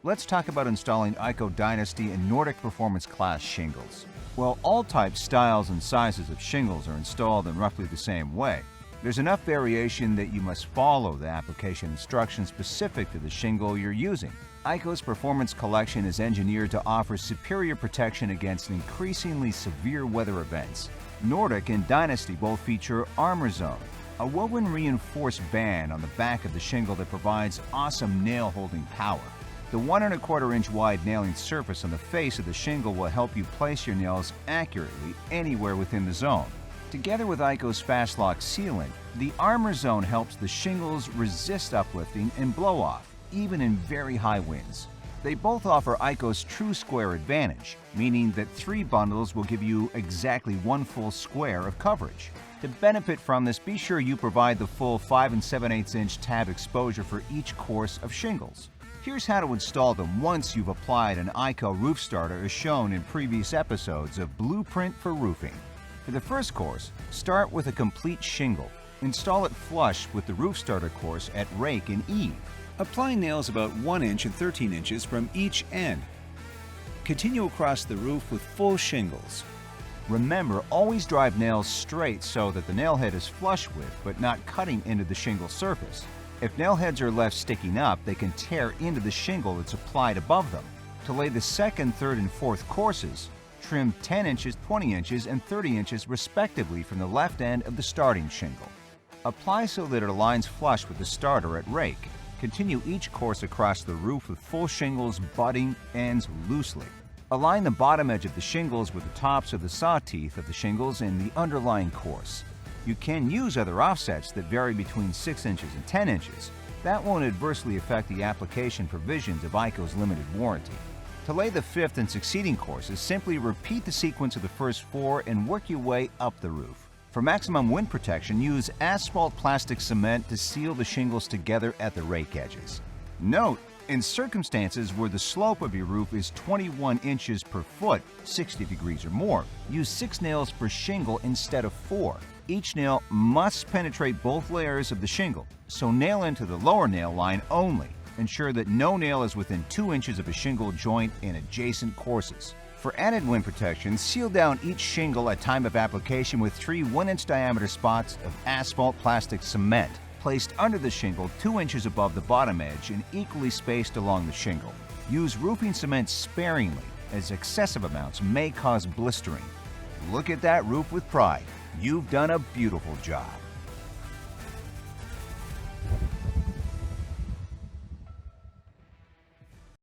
Let's talk about installing ICO Dynasty and Nordic Performance Class shingles. While all types, styles, and sizes of shingles are installed in roughly the same way, there's enough variation that you must follow the application instructions specific to the shingle you're using. ICO's Performance Collection is engineered to offer superior protection against increasingly severe weather events. Nordic and Dynasty both feature Armor Zone, a woven reinforced band on the back of the shingle that provides awesome nail-holding power. The 1¼ inch wide nailing surface on the face of the shingle will help you place your nails accurately anywhere within the zone. Together with ICO's Fast Lock sealant, the Armor Zone helps the shingles resist uplifting and blow off, even in very high winds. They both offer ICO's True Square Advantage, meaning that 3 bundles will give you exactly 1 full square of coverage. To benefit from this, be sure you provide the full 5 7/8 inch tab exposure for each course of shingles. Here's how to install them once you've applied an ICO roof starter as shown in previous episodes of Blueprint for Roofing. For the first course, start with a complete shingle. Install it flush with the roof starter course at rake and eave. Apply nails about 1 inch and 13 inches from each end. Continue across the roof with full shingles. Remember, always drive nails straight so that the nail head is flush with but not cutting into the shingle surface. If nail heads are left sticking up, they can tear into the shingle that's applied above them. To lay the second, third, and fourth courses, trim 10 inches, 20 inches, and 30 inches respectively from the left end of the starting shingle. Apply so that it aligns flush with the starter at rake. Continue each course across the roof with full shingles butting ends loosely. Align the bottom edge of the shingles with the tops of the saw teeth of the shingles in the underlying course. You can use other offsets that vary between 6 inches and 10 inches. That won't adversely affect the application provisions of ICO's limited warranty. To lay the 5th and succeeding courses, simply repeat the sequence of the first 4 and work your way up the roof. For maximum wind protection, use asphalt plastic cement to seal the shingles together at the rake edges. Note, in circumstances where the slope of your roof is 21 inches per foot, 60 degrees or more, use 6 nails per shingle instead of 4. Each nail must penetrate both layers of the shingle, so nail into the lower nail line only. Ensure that no nail is within 2 inches of a shingle joint in adjacent courses. For added wind protection, seal down each shingle at time of application with 3 1-inch diameter spots of asphalt plastic cement, placed under the shingle 2 inches above the bottom edge and equally spaced along the shingle. Use roofing cement sparingly, as excessive amounts may cause blistering. Look at that roof with pride. You've done a beautiful job.